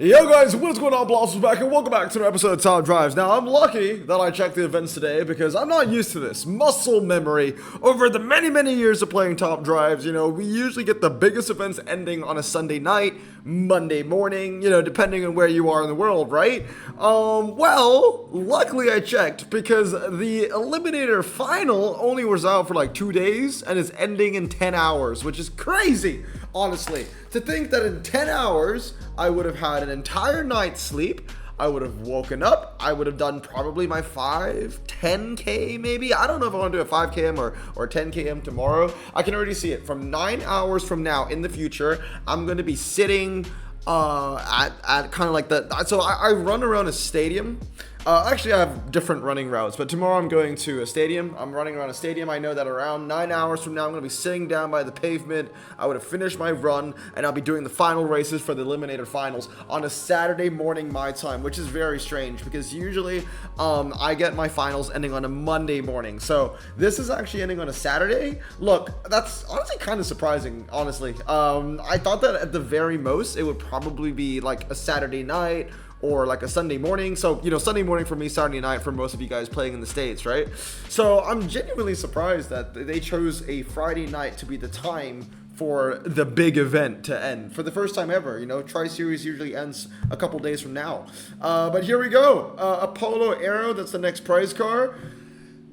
Yo guys, what's going on? Blossoms back and welcome back to another episode of Top Drives. Now, I'm lucky that I checked the events today because I'm not used to this. Muscle memory over the many years of playing Top Drives, we usually get the biggest events ending on a Sunday night, Monday morning, depending on where you are in the world, right? Well, luckily I checked because the Eliminator final only was out for like 2 days and is ending in 10 hours, which is crazy. Honestly, to think that in 10 hours, I would have had an entire night's sleep, I would have woken up, I would have done probably my 10K maybe. I don't know if I want to do a 5km or 10km tomorrow. I can already see it. From 9 hours from now in the future, I'm going to be sitting at kind of like so I run around a stadium. Actually, I have different running routes, but tomorrow I'm going to a stadium. I'm running around a stadium. I know that around 9 hours from now, I'm going to be sitting down by the pavement. I would have finished my run, and I'll be doing the final races for the Eliminator finals on a Saturday morning my time, which is very strange because usually I get my finals ending on a Monday morning. So this is actually ending on a Saturday. Look, that's honestly kind of surprising, honestly. I thought that at the very most, it would probably be like a Saturday night or like a Sunday morning. So, Sunday morning for me, Saturday night for most of you guys playing in the States, right? So I'm genuinely surprised that they chose a Friday night to be the time for the big event to end for the first time ever. Tri-Series usually ends a couple days from now. But here we go. Apollo Aero, that's the next prize car.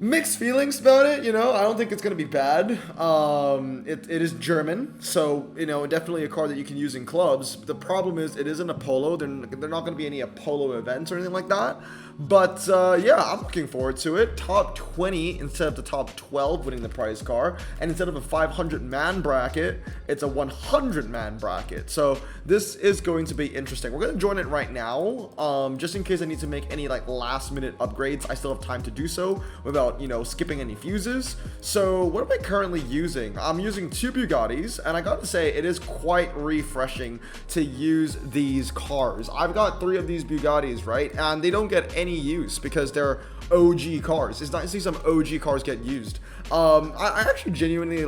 Mixed feelings about it, I don't think it's going to be bad. It is German, so, definitely a car that you can use in clubs. The problem is it isn't a polo. They're not going to be any Apollo events or anything like that. But, yeah, I'm looking forward to it. Top 20 instead of the top 12 winning the prize car. And instead of a 500-man bracket, it's a 100-man bracket. So this is going to be interesting. We're going to join it right now, just in case I need to make any, last-minute upgrades. I still have time to do so without skipping any fuses. So what am I currently using? I'm using 2 Bugattis, and I gotta say it is quite refreshing to use these cars. I've got 3 of these Bugattis, right? And they don't get any use because they're OG cars. It's nice to see some OG cars get used. I actually genuinely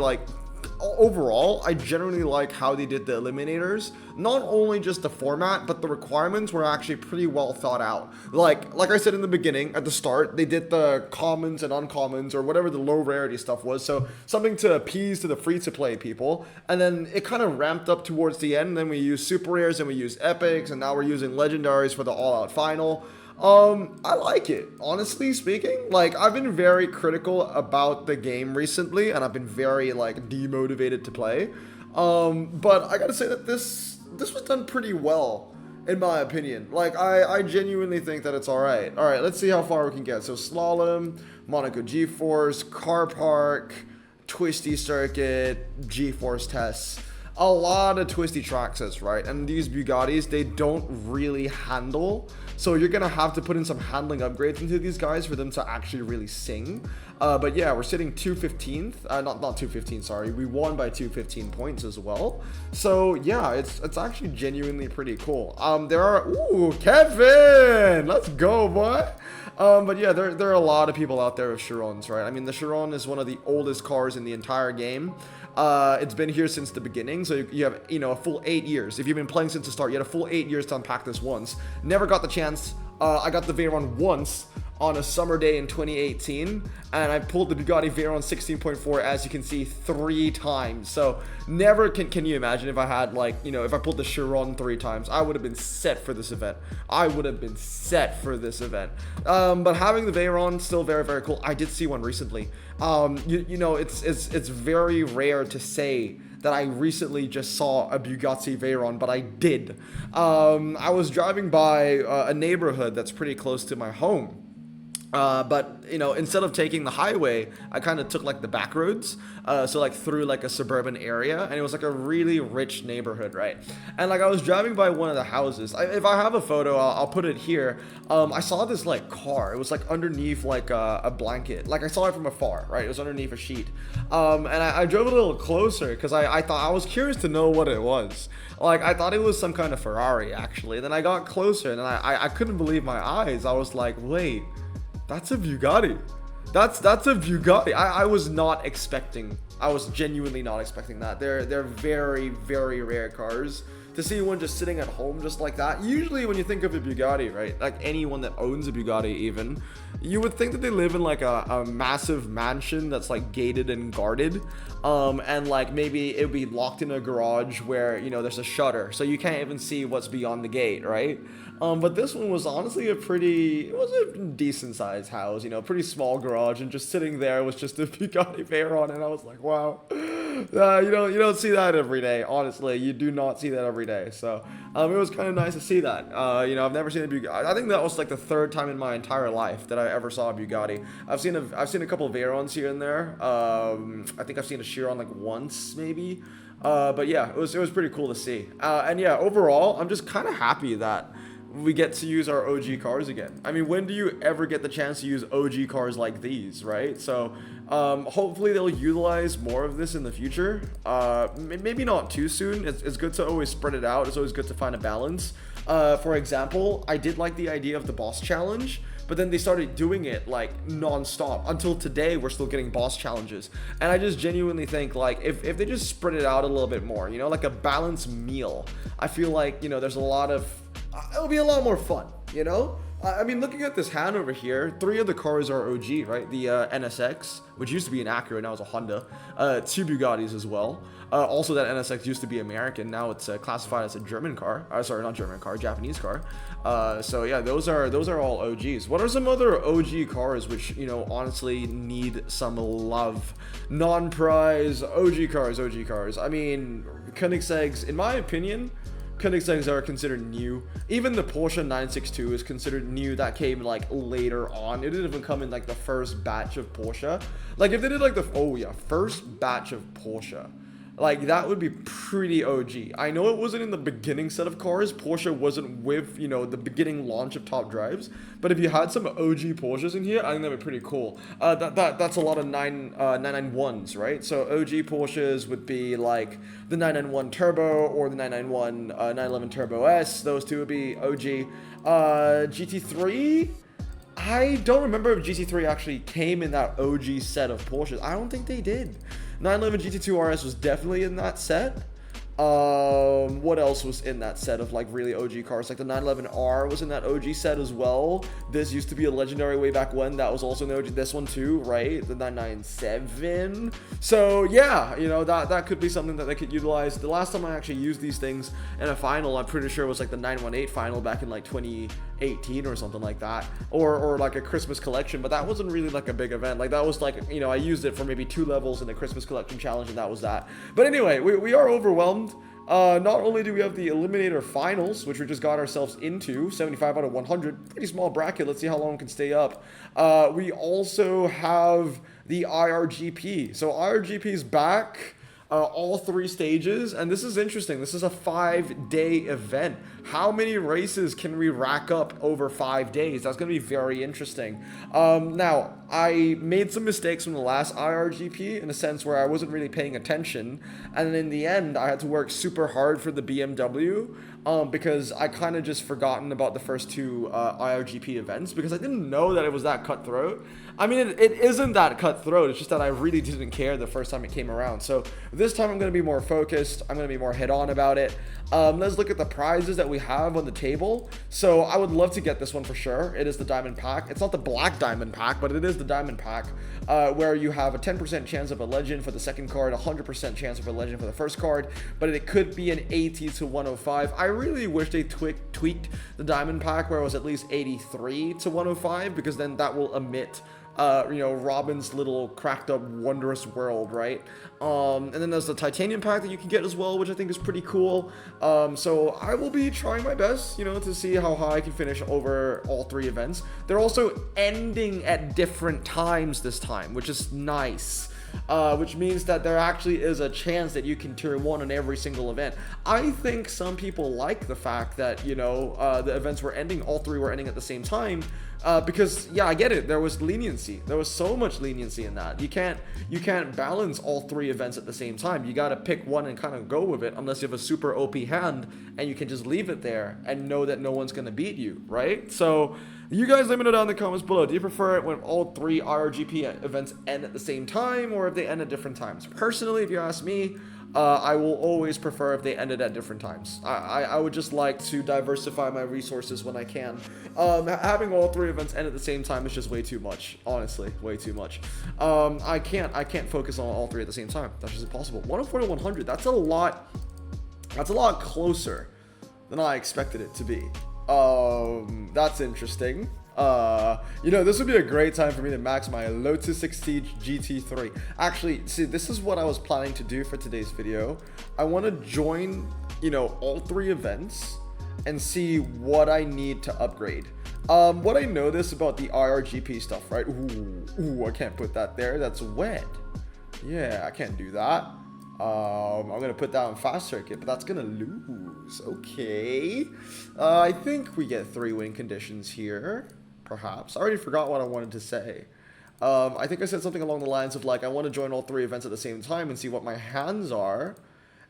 overall, I generally like how they did the Eliminators. Not only just the format, but the requirements were actually pretty well thought out. Like I said in the beginning, at the start, they did the commons and uncommons or whatever the low rarity stuff was. So something to appease to the free-to-play people. And then it kind of ramped up towards the end. Then we used super rares and we used epics. And now we're using legendaries for the all-out final. I like it, honestly speaking. I've been very critical about the game recently, and I've been very, demotivated to play. But I gotta say that this was done pretty well, in my opinion. I genuinely think that it's alright. Alright, let's see how far we can get. So, Slalom, Monaco G-Force, Car Park, Twisty Circuit, G-Force tests. A lot of twisty tracks, right? And these Bugattis, they don't really handle. So you're going to have to put in some handling upgrades into these guys for them to actually really sing. But yeah, we're sitting 215th. Not 215, sorry. We won by 215 points as well. So yeah, it's actually genuinely pretty cool. There are... Ooh, Kevin! Let's go, boy! But yeah, there are a lot of people out there with Chirons, right? I mean, the Chiron is one of the oldest cars in the entire game. It's been here since the beginning, so you have, a full 8 years. If you've been playing since the start, you had a full 8 years to unpack this once. Never got the chance. I got the Veyron once on a summer day in 2018, and I pulled the Bugatti Veyron 16.4, as you can see, 3 times. So never can you imagine if I had, if I pulled the Chiron 3 times, I would have been set for this event. But having the Veyron, still very, very cool. I did see one recently. It's very rare to say that I recently just saw a Bugatti Veyron, but I did. I was driving by a neighborhood that's pretty close to my home. But instead of taking the highway, I kind of took the back roads, so through a suburban area, and it was a really rich neighborhood, right? And I was driving by one of the houses. If I have a photo, I'll put it here. I saw this car. It was underneath a blanket. I saw it from afar, right? It was underneath a sheet. And I drove a little closer because I thought I was curious to know what it was. I thought it was some kind of Ferrari actually. And then I got closer and I couldn't believe my eyes. I was like, wait. That's a Bugatti. That's a Bugatti. I was not expecting. I was genuinely not expecting that. They're very, very rare cars to to see one just sitting at home just like that. Usually when you think of a Bugatti, right, like anyone that owns a Bugatti even, you would think that they live in like a massive mansion that's like gated and guarded, and like maybe it would be locked in a garage where, you know, there's a shutter so you can't even see what's beyond the gate, right? But this one was honestly it was a decent sized house, you know, pretty small garage, and just sitting there was just a Bugatti Veyron, and I was like, wow. You don't see that every day. Honestly, you do not see that every day. So it was kind of nice to see that. You know, I've never seen a Bugatti. I think that was like the third time in my entire life that I ever saw a Bugatti. I've seen a couple of Veyrons here and there. I think I've seen a Chiron like once maybe. But yeah, it was pretty cool to see. And yeah, overall, I'm just kind of happy that we get to use our OG cars again. I mean, when do you ever get the chance to use OG cars like these, right? So hopefully they'll utilize more of this in the future. Maybe not too soon. It's good to always spread it out. It's always good to find a balance. For example, I did like the idea of the boss challenge, but then they started doing it like non-stop. Until today, we're still getting boss challenges. And I just genuinely think like if they just spread it out a little bit more, you know, like a balanced meal, I feel like, you know, there's a lot of it'll be a lot more fun, you know? I mean, looking at this hand over here, 3 of the cars are OG, right? The NSX, which used to be an Acura, now it's a Honda. 2 Bugattis as well. Also, that NSX used to be American, now it's classified as a German car. Sorry, not German car, Japanese car. So yeah, those are all OGs. What are some other OG cars which, you know, honestly need some love? Non-prize OG cars. I mean, Koenigsegg's, in my opinion, Koenigsegg's are considered new. Even the Porsche 962 is considered new. That came like later on. It didn't even come in like the first batch of Porsche. Like if they did like first batch of Porsche, like that would be pretty OG. I know it wasn't in the beginning set of cars. Porsche wasn't with, you know, the beginning launch of top drives. But if you had some OG Porsches in here, I think that'd be pretty cool. That's a lot of 991s, right? So OG Porsches would be like the 991 Turbo or the 991 911 Turbo S. Those two would be OG. GT3. I don't remember if GT3 actually came in that OG set of Porsches. I don't think they did. 911 GT2 RS was definitely in that set. What else was in that set of like really OG cars? Like the 911R was in that OG set as well. This used to be a legendary way back when. That was also an OG. This one too, right? The 997. So yeah, you know, that could be something that they could utilize. The last time I actually used these things in a final, I'm pretty sure it was like the 918 final back in like 2018 or something like that, or like a Christmas collection. But that wasn't really like a big event. Like that was like, you know, I used it for maybe 2 levels in the Christmas collection challenge, and that was that. But anyway, we are overwhelmed. Not only do we have the Eliminator finals, which we just got ourselves into, 75 out of 100, pretty small bracket. Let's see how long it can stay up. We also have the IRGP. So IRGP is back. All 3 stages, and this is interesting. This is a 5-day event. How many races can we rack up over 5 days? That's going to be very interesting. Now, I made some mistakes from the last IRGP in a sense where I wasn't really paying attention, and in the end, I had to work super hard for the BMW because I kind of just forgotten about the first 2 IRGP events because I didn't know that it was that cutthroat. I mean, it isn't that cutthroat. It's just that I really didn't care the first time it came around. So this time I'm going to be more focused. I'm going to be more head-on about it. Let's look at the prizes that we have on the table. So I would love to get this one for sure. It is the Diamond Pack. It's not the Black Diamond Pack, but it is the Diamond Pack, where you have a 10% chance of a legend for the second card, 100% chance of a legend for the first card, but it could be an 80 to 105. I really wish they tweaked the Diamond Pack where it was at least 83 to 105, because then that will emit you know, Robin's little cracked up wondrous world, right? And then there's the Titanium Pack that you can get as well, which I think is pretty cool. So I will be trying my best, you know, to see how high I can finish over all 3 events. They're also ending at different times this time, which is nice. Which means that there actually is a chance that you can tier 1 on every single event. I think some people like the fact that, you know, the events were ending, all 3 were ending at the same time, because, yeah, I get it, there was leniency. There was so much leniency in that. You can't balance all 3 events at the same time. You gotta pick one and kind of go with it, unless you have a super OP hand, and you can just leave it there and know that no one's gonna beat you, right? So you guys let me know down in the comments below. Do you prefer it when all 3 IRGP events end at the same time, or if they end at different times? Personally, if you ask me, I will always prefer if they ended at different times. I would just like to diversify my resources when I can. Having all 3 events end at the same time is just way too much, honestly, way too much. I can't focus on all 3 at the same time. That's just impossible. 104 to 100, that's a lot closer than I expected it to be. That's interesting. You know, this would be a great time for me to max my Lotus Extinction GT3. Actually, see, this is what I was planning to do for today's video. I want to join, you know, all 3 events and see what I need to upgrade. What I notice about the IRGP stuff, right? Ooh, I can't put that there. That's wet. Yeah, I can't do that. I'm gonna put that on fast circuit, but that's gonna lose. Okay. I think we get 3 win conditions here. Perhaps. I already forgot what I wanted to say. I think I said something along the lines of like, I want to join all 3 events at the same time and see what my hands are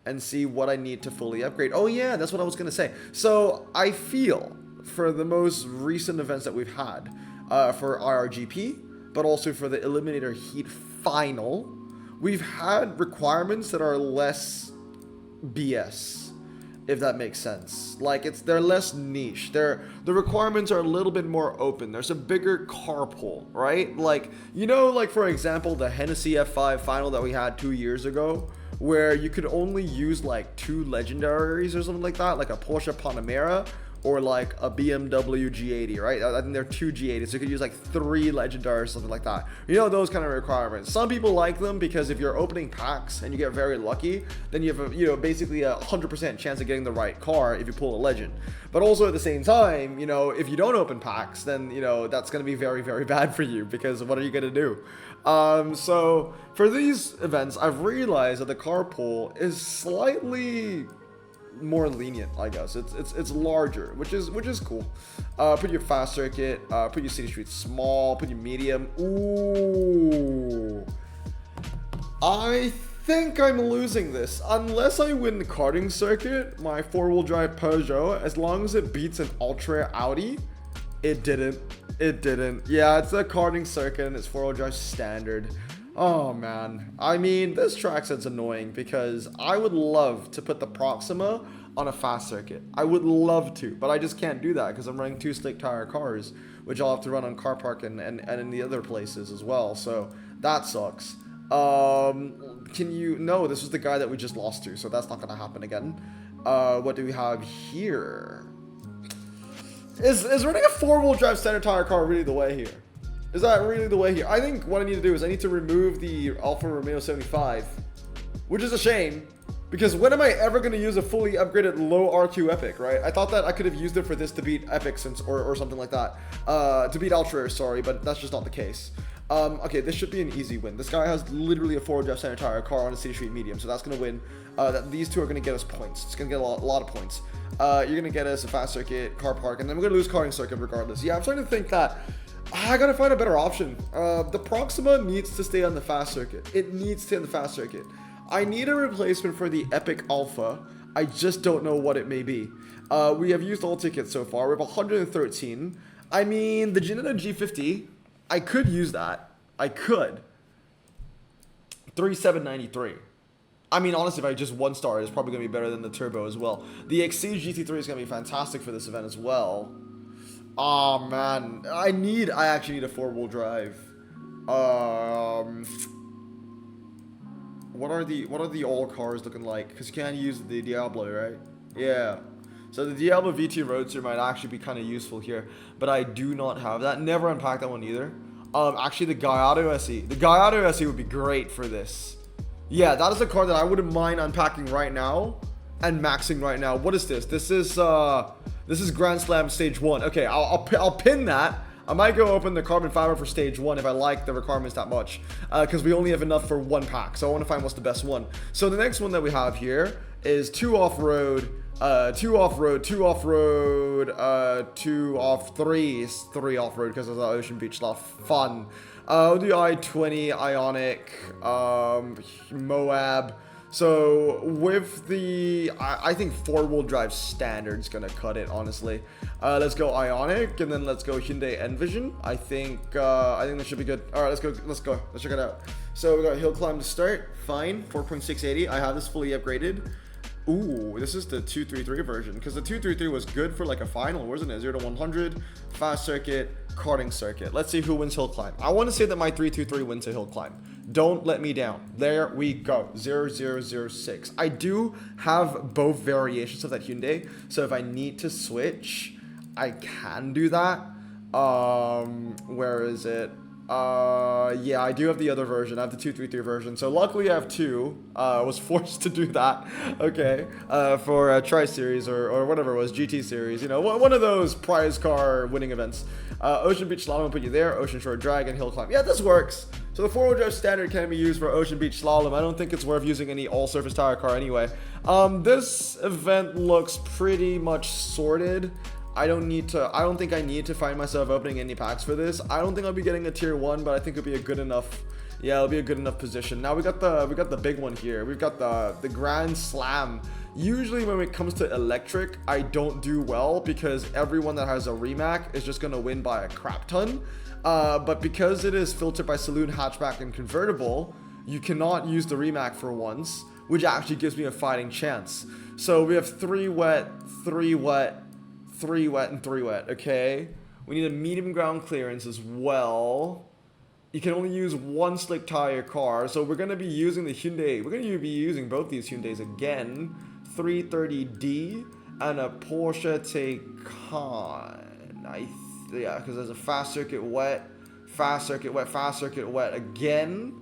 and see what I need to fully upgrade. Oh yeah, that's what I was going to say. So I feel for the most recent events that we've had, for IRGP, but also for the Eliminator Heat Final, we've had requirements that are less BS. If that makes sense. Like, they're less niche. The requirements are a little bit more open. There's a bigger carpool, right? Like, you know, like for example, the Hennessy F5 final that we had 2 years ago, where you could only use like 2 legendaries or something like that, like a Porsche Panamera or like a BMW G80, right? I think they're 2 G80s, so you could use like 3 legendaries or something like that. You know, those kind of requirements. Some people like them because if you're opening packs and you get very lucky, then you have a, you know, basically a 100% chance of getting the right car if you pull a legend. But also at the same time, you know, if you don't open packs, then, you know, that's going to be very, very bad for you, because what are you going to do? So for these events, I've realized that the carpool is slightly more lenient, I guess. It's larger, which is cool. Put your fast circuit, put your city street small, put your medium. Ooh, I think I'm losing this unless I win the karting circuit. My 4-wheel drive Peugeot, as long as it beats an Ultra Audi. It didn't. Yeah, it's a karting circuit and it's 4-wheel drive standard. Oh man, I mean, this track set's annoying because I would love to put the Proxima on a fast circuit. I would love to, but I just can't do that because I'm running 2 slick tire cars, which I'll have to run on car park and in the other places as well. So that sucks. Can you? No, this was the guy that we just lost to, so that's not gonna happen again. What do we have here? Is running a 4-wheel drive standard tire car really the way here? Is that really the way here? I think what I need to do is I need to remove the Alfa Romeo 75, which is a shame, because when am I ever going to use a fully upgraded low RQ Epic, right? I thought that I could have used it for this to beat Epic or something like that, to beat Ultra, sorry, but that's just not the case. Okay, this should be an easy win. This guy has literally a 4-wheel drive standard tire car on a city street medium, so that's going to win. These two are going to get us points. It's going to get a lot of points. You're going to get us a fast circuit, car park, and then we're going to lose karting circuit regardless. Yeah, I'm starting to think that I gotta find a better option. The Proxima needs to stay on the fast circuit. It needs to stay on the fast circuit. I need a replacement for the Epic Alpha. I just don't know what it may be. We have used all tickets so far. We have 113. I mean, the Jetta G50, I could use that. I could. 3793. I mean, honestly, if I just 1-star, it's probably going to be better than the Turbo as well. The Extinction GT3 is going to be fantastic for this event as well. Oh man, I actually need a 4-wheel drive. What are the old cars looking like? Because you can't use the Diablo, right? Yeah. So the Diablo VT Roadster might actually be kind of useful here, but I do not have that. Never unpacked that one either. Actually, the Gallardo SE. The Gallardo SE would be great for this. Yeah, that is a car that I wouldn't mind unpacking right now and maxing right now. What is this? This is Grand Slam Stage 1. Okay, I'll pin that. I might go open the carbon fiber for Stage 1 if I like the requirements that much, because we only have enough for 1 pack, so I want to find what's the best one. So the next one that we have here is 2 off-road, 2 off-road, 2 off-road, 2 off, 3 off-road, because there's an Ocean Beach, a lot of fun. The I-20, Ionic, Moab. So with the, I think 4-wheel drive standard's gonna cut it, honestly. Let's go Ionic, and then let's go Hyundai Envision. I think that should be good. All right, let's go. Let's check it out. So we got hill climb to start. Fine. 4.680. I have this fully upgraded. Ooh, this is the 233 version, because the 233 was good for like a final, wasn't it? 0 to 100, fast circuit, karting circuit. Let's see who wins hill climb. I want to say that my 323 wins a hill climb. Don't let me down. There we go. 0006. I do have both variations of that Hyundai, so if I need to switch, I can do that. Where is it? Yeah, I do have the other version. I have the 233 version. So luckily I have two. I was forced to do that. Okay. For a Tri-Series or whatever it was, GT Series. You know, one of those prize car winning events. Ocean Beach Slalom will put you there. Ocean Shore Drag and Hill Climb. Yeah, this works. So the 4-wheel drive standard can be used for Ocean Beach Slalom. I don't think it's worth using any all-surface tire car anyway. This event looks pretty much sorted. I don't think I need to find myself opening any packs for this. I don't think I'll be getting a tier 1, but I think it'll be a good enough, yeah, it'll be a good enough position. Now we got the big one here. We've got the Grand Slam. Usually when it comes to electric, I don't do well because everyone that has a Rimac is just gonna win by a crap ton. But because it is filtered by saloon, hatchback, and convertible, you cannot use the Rimac for once, which actually gives me a fighting chance. So we have 3 wet, 3 wet, 3 wet, and 3 wet. Okay, we need a medium ground clearance as well. You can only use 1 slick tire car, so we're going to be using the Hyundai. We're going to be using both these Hyundais again. 330D and a Porsche Taycan. Yeah, because there's a fast circuit wet, fast circuit wet, fast circuit wet again.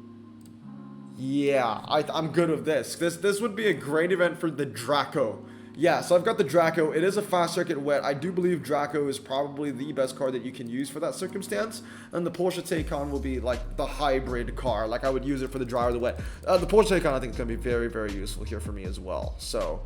Yeah, I'm good with this. This would be a great event for the Draco. Yeah, so I've got the Draco. It is a fast circuit wet. I do believe Draco is probably the best car that you can use for that circumstance. And the Porsche Taycan will be like the hybrid car. Like I would use it for the dry or the wet. The Porsche Taycan I think is going to be very, very useful here for me as well. So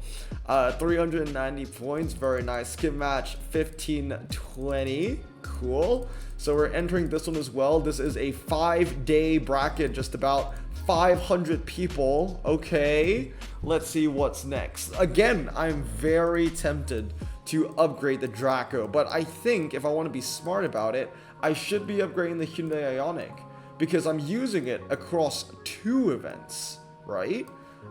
390 points. Very nice. Skip match 1520. Cool. So we're entering this one as well. This is a 5-day bracket. Just about 500 people. Okay. Let's see what's next. Again, I'm very tempted to upgrade the Draco, but I think if I want to be smart about it, I should be upgrading the Hyundai Ioniq because I'm using it across 2 events, right?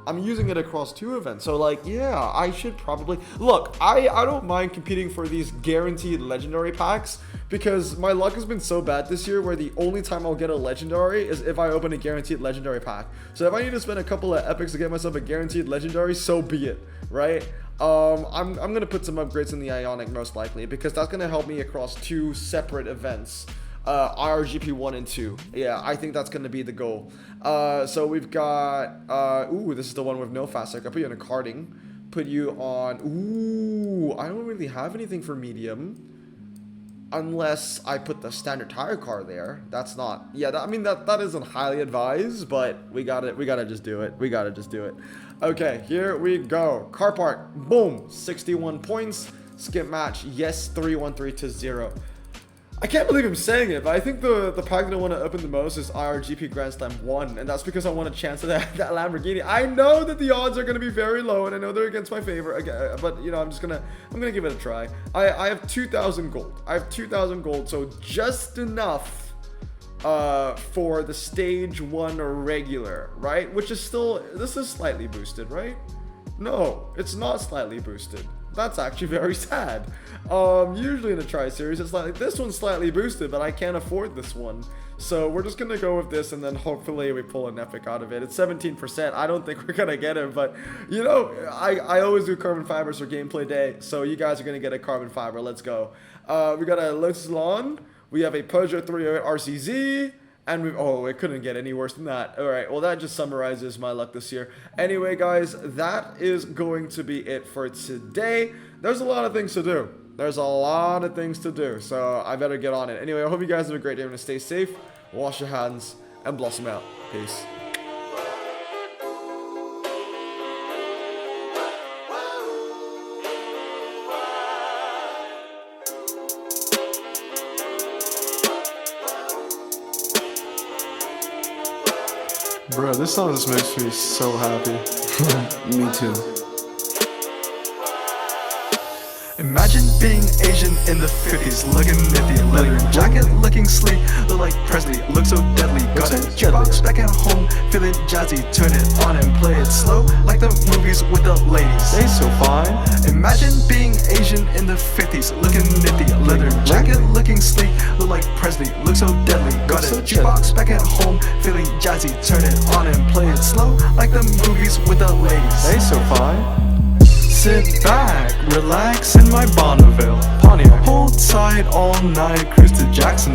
I'm using it across 2 events. So like, yeah, I should probably look, I don't mind competing for these guaranteed legendary packs because my luck has been so bad this year where the only time I'll get a legendary is if I open a guaranteed legendary pack. So if I need to spend a couple of epics to get myself a guaranteed legendary, so be it, right? I'm gonna put some upgrades in the Ioniq most likely because that's gonna help me across 2 separate events. IRGP 1 and 2. Yeah, I think that's going to be the goal. So we've got, ooh, this is the one with no fast circuit. I'll put you on a karting. Put you on, ooh, I don't really have anything for medium. Unless I put the standard tire car there. That's not, yeah, I mean, that isn't highly advised, but we gotta just do it. We gotta just do it. Okay, here we go. Car park, boom, 61 points. Skip match, yes, 313 to 0. I can't believe I'm saying it, but I think the pack that I want to open the most is IRGP Grand Slam 1, and that's because I want a chance at that Lamborghini. I know that the odds are going to be very low, and I know they're against my favor, but you know, I'm gonna give it a try. I have 2,000 gold. I have 2,000 gold, so just enough for the stage 1 regular, right? Which is still, this is slightly boosted, right? No, it's not slightly boosted. That's actually very sad. Usually in a Tri-Series, it's like, this one's slightly boosted, but I can't afford this one. So we're just going to go with this, and then hopefully we pull an epic out of it. It's 17%. I don't think we're going to get it, but, you know, I always do carbon fibers for gameplay day, so you guys are going to get a carbon fiber. Let's go. We got a Lotus Lawn. We have a Peugeot 308 RCZ. And it couldn't get any worse than that. All right, well, that just summarizes my luck this year. Anyway, guys, that is going to be it for today. There's a lot of things to do. So I better get on it. Anyway, I hope you guys have a great day. I'm going to stay safe, wash your hands, and blossom out. Peace. Bro, this song just makes me so happy. Me too. Imagine being Asian in the 50s, looking nifty, leather jacket, looking sleek, look like Presley, look so deadly. Got a jukebox back at home, feeling jazzy, turn it on and play it slow, like the movies with the ladies. They so fine. Imagine being Asian in the 50s, looking nifty, leather jacket, looking sleek, look like Presley, look so deadly. Got a jukebox back at home, feeling jazzy, turn it on and play it slow, like the movies with the ladies. They so fine. Sit back, relax in my Bonneville Pontiac. Hold tight all night, cruise to Jackson.